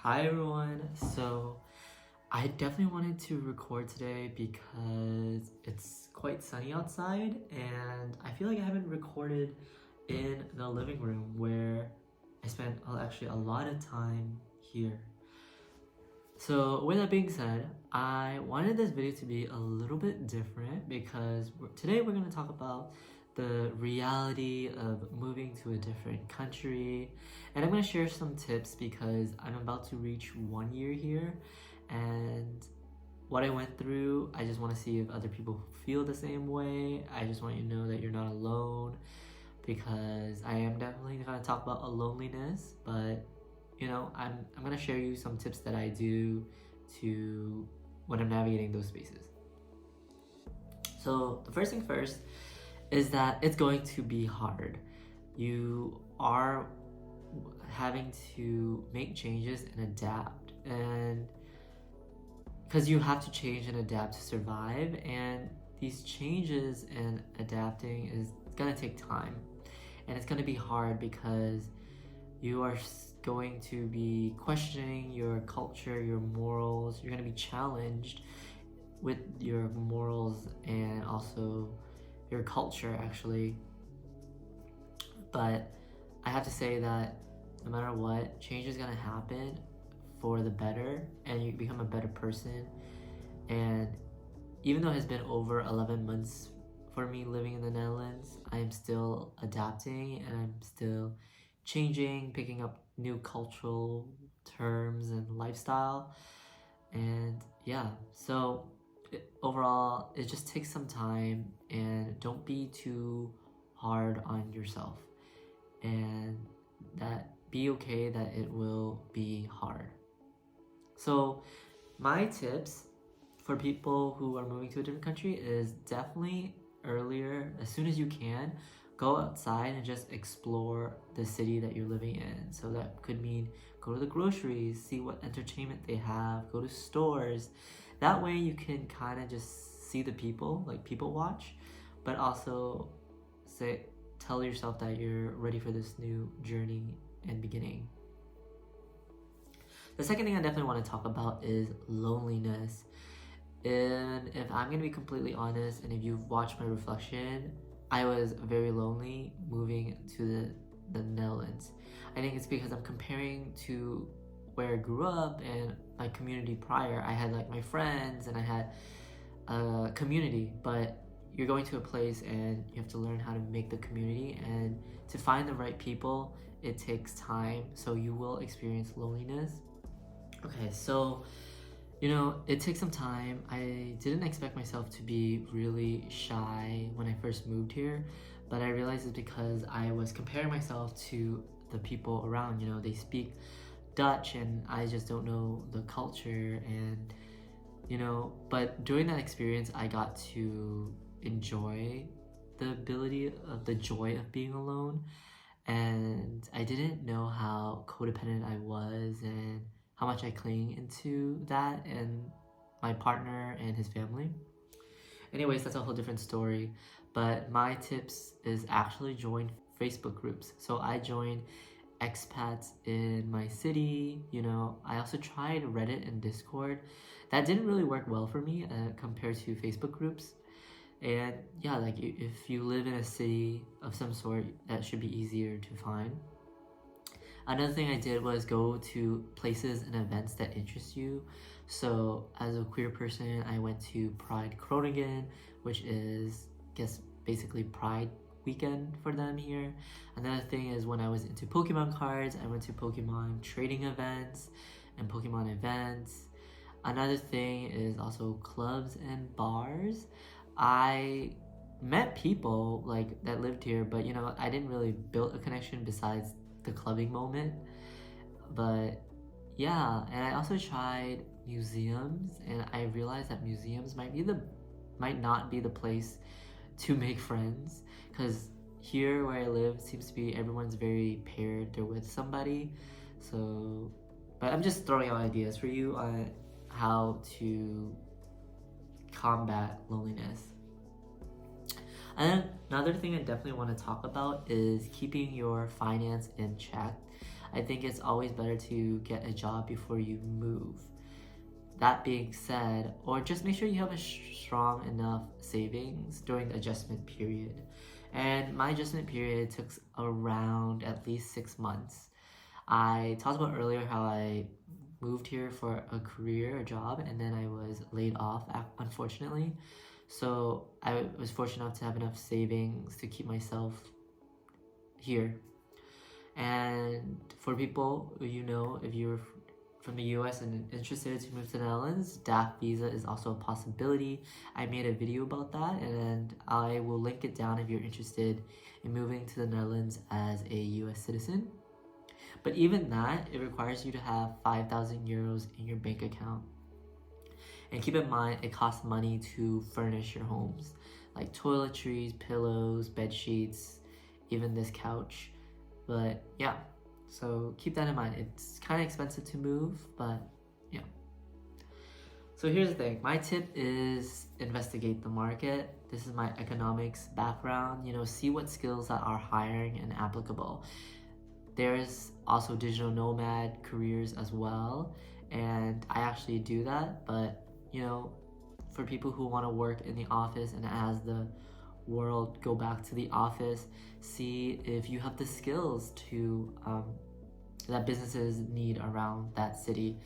Hi everyone. So I definitely wanted to record today because it's quite sunny outside and I feel like I haven't recorded in the living room where I spent actually a lot of time here. So with that being said, I wanted this video to be a little bit different because today we're going to talk about the reality of moving to a different country, and I'm going to share some tips because I'm about to reach 1 year here, and what I went through, I just want to see if other people feel the same way. I just want you to know that you're not alone because I am definitely going to talk about a loneliness, but I'm gonna share you some tips that I do to when I'm navigating those spaces. So the first thing first is that it's going to be hard. You are having to make changes and adapt, and because you have to change and adapt to survive, and these changes and adapting is gonna take time, and it's gonna be hard because you are going to be questioning your culture, your morals. You're going to be challenged with your morals and also your culture, actually. But I have to say that no matter what, change is going to happen for the better, and you become a better person. And even though it's been over 11 months for me living in the Netherlands, I am still adapting and I'm still changing, picking up new cultural terms and lifestyle. And yeah, so overall, it just takes some time, and don't be too hard on yourself, and that be okay that it will be hard. So my tips for people who are moving to a different country is definitely earlier, as soon as you can, go outside and just explore the city that you're living in. So that could mean go to the groceries, see what entertainment they have, go to stores. That way you can kind of just see the people, like people watch, but also tell yourself that you're ready for this new journey and beginning. The second thing I definitely want to talk about is loneliness. And if I'm gonna be completely honest, and if you've watched my reflection, I was very lonely moving to the Netherlands. I think it's because I'm comparing to where I grew up and my community prior. I had like my friends and I had a community, but you're going to a place and you have to learn how to make the community, and to find the right people, it takes time, so you will experience loneliness. Okay, so it takes some time. I didn't expect myself to be really shy when I first moved here, but I realized it's because I was comparing myself to the people around. They speak Dutch and I just don't know the culture, and but during that experience I got to enjoy the joy of being alone, and I didn't know how codependent I was and how much I cling into that and my partner and his family. Anyways, that's a whole different story. But my tips is actually join Facebook groups. So I joined expats in my city. I also tried Reddit and Discord. That didn't really work well for me compared to Facebook groups. And yeah, like if you live in a city of some sort, that should be easier to find. Another thing I did was go to places and events that interest you. So as a queer person, I went to Pride Groningen, which is, I guess, basically Pride weekend for them here. Another thing is when I was into Pokemon cards, I went to Pokemon trading events and Pokemon events. Another thing is also clubs and bars. I met people like that lived here, but I didn't really build a connection besides the clubbing moment. But yeah, and I also tried museums, and I realized that museums might not be the place to make friends, because here where I live seems to be everyone's very paired, they're with somebody. So but I'm just throwing out ideas for you on how to combat loneliness. And another thing I definitely want to talk about is keeping your finance in check. I think it's always better to get a job before you move. That being said, or just make sure you have a strong enough savings during the adjustment period. And my adjustment period took around at least 6 months. I talked about earlier how I moved here for a career, a job, and then I was laid off, unfortunately. So I was fortunate enough to have enough savings to keep myself here. And for people, if you're from the US and interested to move to the Netherlands, DAF visa is also a possibility. I made a video about that, and I will link it down if you're interested in moving to the Netherlands as a US citizen. But even that, it requires you to have 5,000 euros in your bank account. And keep in mind, it costs money to furnish your homes, like toiletries, pillows, bed sheets, even this couch. But yeah, so keep that in mind. It's kind of expensive to move, but yeah. So here's the thing. My tip is investigate the market. This is my economics background. See what skills that are hiring and applicable. There's also digital nomad careers as well, and I actually do that. But for people who want to work in the office, and as the world go back to the office, see if you have the skills to that businesses need around that city.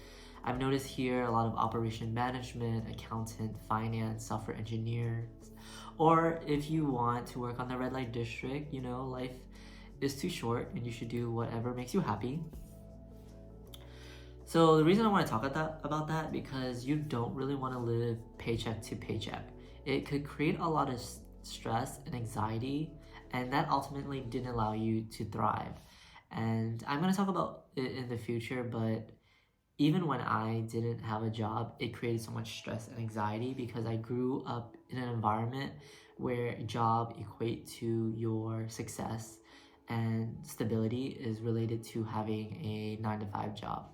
I've noticed here a lot of operation management, accountant, finance, software engineers, or if you want to work on the red light district, life is too short and you should do whatever makes you happy. So the reason I want to talk about that because you don't really want to live paycheck to paycheck. It could create a lot of stress and anxiety, and that ultimately didn't allow you to thrive. And I'm going to talk about it in the future, but even when I didn't have a job, it created so much stress and anxiety because I grew up in an environment where a job equate to your success and stability is related to having a 9-to-5 job.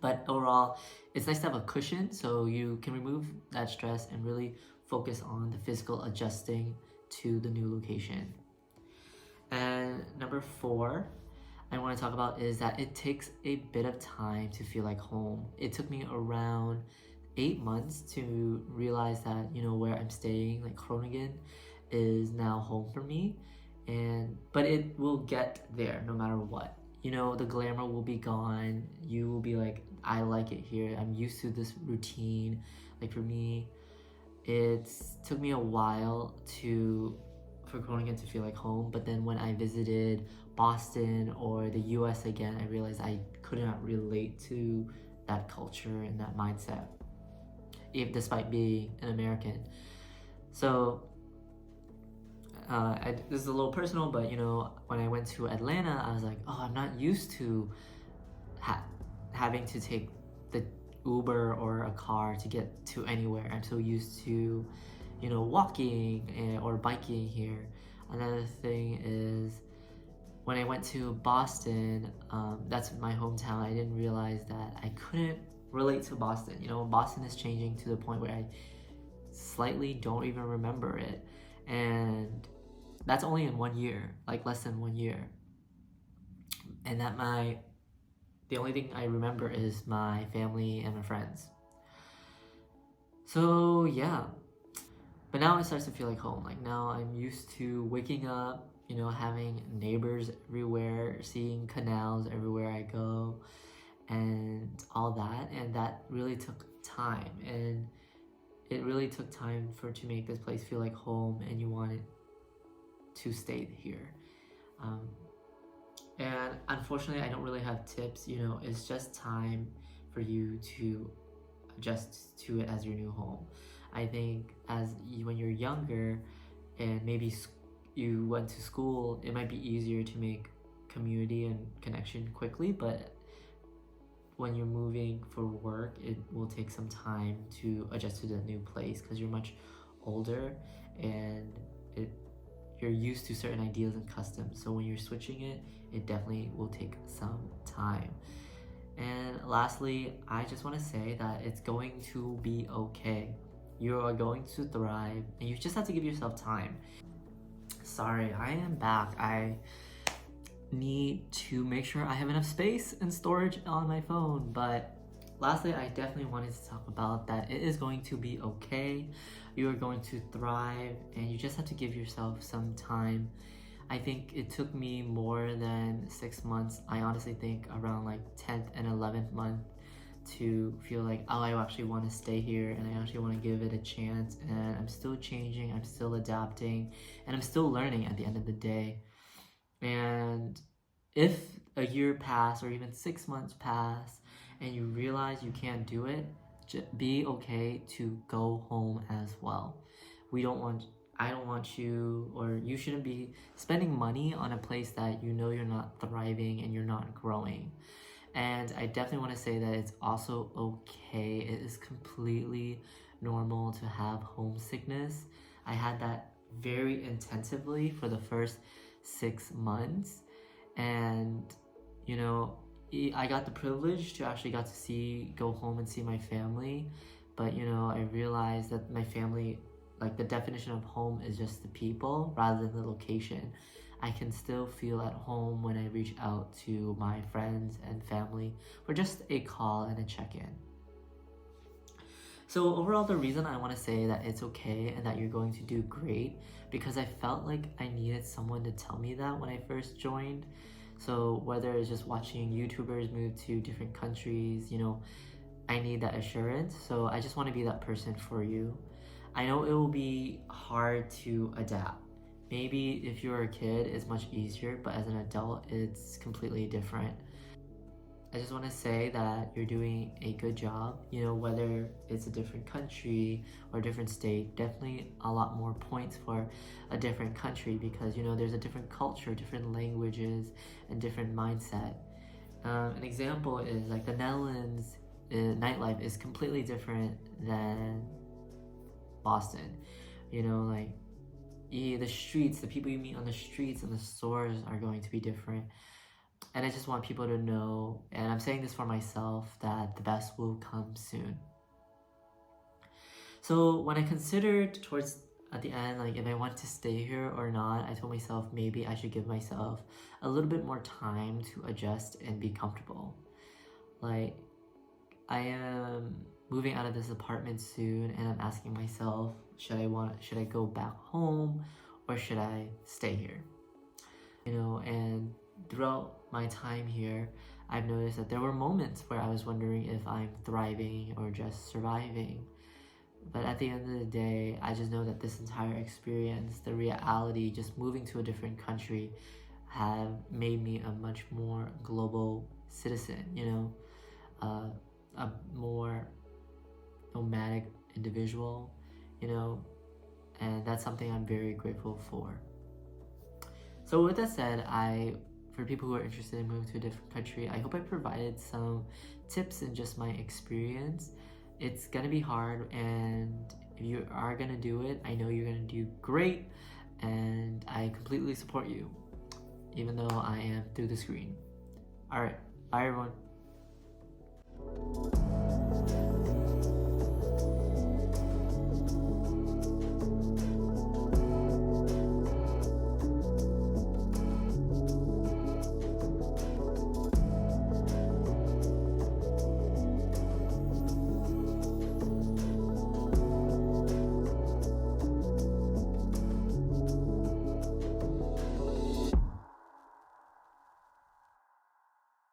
But overall, it's nice to have a cushion so you can remove that stress and really focus on the physical adjusting to the new location. And number 4 I want to talk about is that it takes a bit of time to feel like home. It took me around 8 months to realize that, where I'm staying, like Groningen, is now home for me. But it will get there no matter what. The glamour will be gone. You will be like, I like it here. I'm used to this routine. Like for me, it took me a while for Groningen to feel like home. But then when I visited Boston or the US again, I realized I could not relate to that culture and that mindset, despite being an American. So this is a little personal, but when I went to Atlanta, I was like, oh, I'm not used to having to take the Uber or a car to get to anywhere. I'm so used to, walking or biking here. Another thing is when I went to Boston, that's my hometown, I didn't realize that I couldn't relate to Boston. Boston is changing to the point where I slightly don't even remember it. And that's only in 1 year, like less than 1 year. And the only thing I remember is my family and my friends. So yeah, but now it starts to feel like home. Like now I'm used to waking up, having neighbors everywhere, seeing canals everywhere I go, and all that. And that really took time, and it really took time to make this place feel like home, and you want it to stay here. And unfortunately, I don't really have tips. It's just time for you to adjust to it as your new home. I think when you're younger and maybe you went to school, it might be easier to make community and connection quickly, but when you're moving for work, it will take some time to adjust to the new place because you're much older and you're used to certain ideas and customs. So when you're switching it definitely will take some time. And lastly, I just want to say that it's going to be okay. You are going to thrive, and you just have to give yourself time. Sorry, I am back. I need to make sure I have enough space and storage on my phone. But lastly, I definitely wanted to talk about that it is going to be okay. You are going to thrive, and you just have to give yourself some time. I think it took me more than 6 months. I honestly think around like 10th and 11th month to feel like, oh, I actually want to stay here and I actually want to give it a chance. And I'm still changing, I'm still adapting, and I'm still learning at the end of the day. And if a year pass or even 6 months pass and you realize you can't do it, be okay to go home as well. I don't want you, or you shouldn't be spending money on a place that you know you're not thriving and you're not growing. And I definitely want to say that it's also okay. It is completely normal to have homesickness. I had that very intensively for the first 6 months, and you know, I got the privilege to actually go home and see my family. But you know, I realized that my family, like, the definition of home is just the people rather than the location. I can still feel at home when I reach out to my friends and family for just a call and a check-in. So overall, the reason I want to say that it's okay and that you're going to do great, because I felt like I needed someone to tell me that when I first joined. So whether it's just watching YouTubers move to different countries, you know, I need that assurance. So I just want to be that person for you. I know it will be hard to adapt. Maybe if you're a kid, it's much easier, but as an adult, it's completely different. I just want to say that you're doing a good job. You know, whether it's a different country or a different state, definitely a lot more points for a different country, because, you know, there's a different culture, different languages, and different mindset. An example is like the Netherlands nightlife is completely different than Boston. You know, like the streets, the people you meet on the streets and the stores are going to be different. And I just want people to know, and I'm saying this for myself, that the best will come soon. So when I considered towards at the end, like, if I want to stay here or not, I told myself maybe I should give myself a little bit more time to adjust and be comfortable. Like, I am moving out of this apartment soon, and I'm asking myself, should I go back home or should I stay here? You know, and throughout my time here, I've noticed that there were moments where I was wondering if I'm thriving or just surviving. But at the end of the day, I just know that this entire experience, the reality, just moving to a different country, have made me a much more global citizen, you know, a more nomadic individual, you know, and that's something I'm very grateful for. So with that said, for people who are interested in moving to a different country, I hope I provided some tips and just my experience. It's gonna be hard, and if you are gonna do it, I know you're gonna do great, and I completely support you, even though I am through the screen. Alright, bye everyone.